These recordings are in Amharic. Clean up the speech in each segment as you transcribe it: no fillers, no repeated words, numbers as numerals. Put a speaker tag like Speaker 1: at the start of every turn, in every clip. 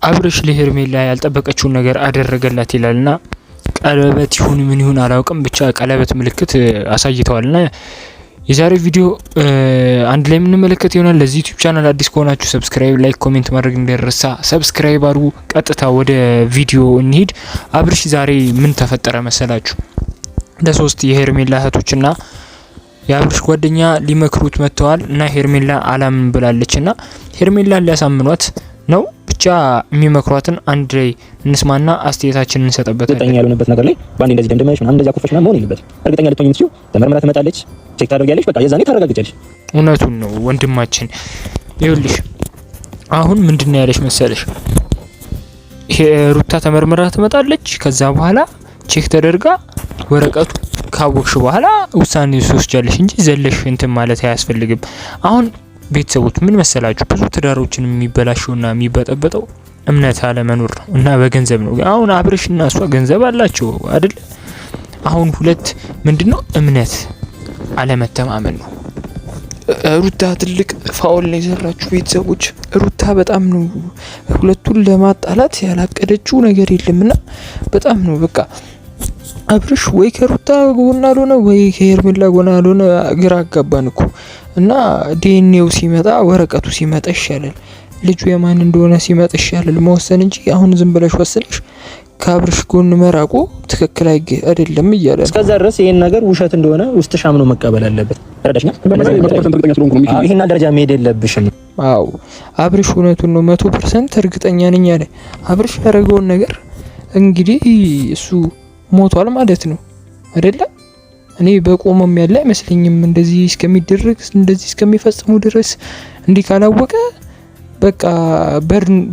Speaker 1: አብርሽ ለሄርሜላ ያልጠበቀችውን ነገር አደረገላት ይላልና ቀለበት ይሁን ምን ይሁን አላውቅም ብቻ ቀለበት ምልክት አሳይተዋልና የዛሬው ቪዲዮ አንድ ላይ የምንመለከት ይሆናል። ለዚህ ዩቲዩብ ቻናል አዲስ ከሆናችሁ ሰብስክራይብ፣ ላይክ፣ ኮሜንት ማድረግ እንዳይረሳ። ሰብስክራይብ አድርጉ። ቀጥታ ወደ ቪዲዮ እንሂድ። አብርሽ ዛሬ ምን ተፈጠረ መሰላችሁ? ለሶስት የሄርሜላ እህቶችና የአብርሽ ጓደኛ ሊመክሩት መጥተዋል እና ሄርሜላ አላምን ብላለችና ሄርሜላን ሊያሳምኗት ነው። ብቻ የሚመክሯትን አንድ ላይ እንስማና አስተያየታችንን እንሰጥበታለን። እርግጠኛ ያልሆነበት ነገር ላይ ባንዴ እንደዚህ ደምደማሽ ምናምን እንደዚህ አኩፈሽ ምናምን መሆን የለበትም። እርግጠኛ ልትሆኚ የምትችይው ተመርምራ ትመጣለች፣ ቼክ ታደርጊያለሽ፣ በቃ የዛኔ ታረጋግጫለሽ። እውነቱን ነው ወንድማችን። ይኸውልሽ አሁን ምንድነው ያለሽ መሰለሽ? ሩታ ተመርምራ ትመጣለች፣ ከዛ በኋላ ቼክ ተደርጋ ወረቀቱ ካወቅሽ በኋላ ውሳኔ ትወስጃለሽ እንጂ ዘለሽ እንትን ማለት አያስፈልግም። አሁን ቤተሰቦች ምን መሰላችሁ? ብዙ ትዳሮችን የሚበላሸውና የሚበጠበጠው እምነት አለመኖር ነው እና በገንዘብ ነው። አሁን አብርሽ እና እሷ ገንዘብ አላቸው አይደል? አሁን ሁለት ምንድነው እምነት አለመተማመን ነው። ሩታ ትልቅ ፋውል ነው የሰራችሁ ቤተሰቦች። ሩታ በጣም ነው ሁለቱን ለማጣላት ያላቀደችው ነገር የለምና በጣም ነው በቃ አብርሽ ወይ ከሩታ ጎን አልሆነ ወይ ከሄርሜላ ጎን አልሆነ ግራ አጋባን እኮ እና ዲኤንኤው ሲመጣ ወረቀቱ ሲመጣ ይሻላል፣ ልጁ የማን እንደሆነ ሲመጣ ይሻላል መወሰን እንጂ አሁን ዝም ብለሽ ወስነሽ ከአብርሽ ጎን መራቁ ትክክል አይደለም እያለ እስከዛ ድረስ ይሄን ነገር ውሸት እንደሆነ ውስጥሽ አምኖ መቀበል አለበት። ረዳሽና ይሄን ደረጃ መሄድ የለብሽም። አዎ አብርሽ እውነቱን ነው 100% እርግጠኛ ነኝ አለ። አብርሽ ያደረገውን ነገር እንግዲህ እሱ ሞቷል ማለት ነው አይደለ? እኔ በቆመም ያለ አይመስለኝም እንደዚህ እስከሚደረግ እንደዚህ እስከሚፈጽሙ ድረስ እንዲህ ካላወቀ በቃ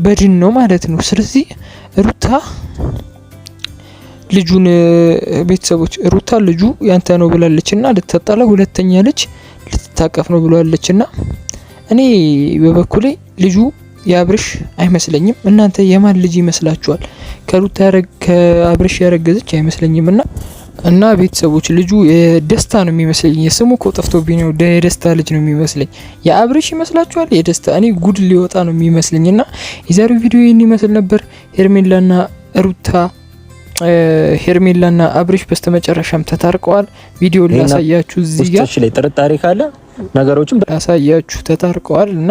Speaker 1: በድን ነው ማለት ነው። ስለዚህ ሩታ ልጁን ቤተሰቦች ሩታ ልጁ ያንተ ነው ብላለችና ልትጣላ ሁለተኛ ልጅ ልትታቀፍ ነው ብላለችና እኔ በበኩሌ ልጁ የአብርሽ አይመስለኝም። እናንተ የማን ልጅ ይመስላችኋል? ከሩታ ከአብርሽ ያረገዘች አይመስለኝም እና ቤተሰቦች ልጁ የደስታ ነው የሚመስለኝ። የስሙ እኮ ጠፍቶብኝ ነው። የደስታ ልጅ ነው የሚመስለኝ። የአብርሽ ይመስላችኋል? የደስታ እኔ ጉድ ሊወጣ ነው የሚመስለኝና የዛሬው ቪዲዮ ይህን ይመስል ነበር። ሄርሜላና አብርሽ በስተመጨረሻም ተታርቀዋል። ቪዲዮ ላሳያችሁ እዚህ ጋር ላይ ጥርጣሬ ካለ ነገሮችን ላሳያችሁ ተታርቀዋል እና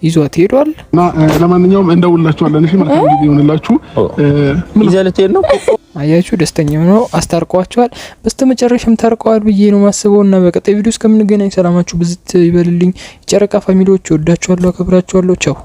Speaker 1: ይዟት ሄዷል እና
Speaker 2: ለማንኛውም እንደውላችኋለን። እሺ መልካም ጊዜ ይሁንላችሁ።
Speaker 1: ይዘልት ነው አያችሁ፣ ደስተኛ ነው አስታርቀዋቸዋል። በስተመጨረሻም ታርቀዋል ብዬ ነው ማስበው እና በቀጣይ ቪዲዮ እስከምንገናኝ ሰላማችሁ ብዝት ይበልልኝ። የጨረቃ ፋሚሊዎች ወዳችኋለሁ፣ አከብራችኋለሁ። ቻው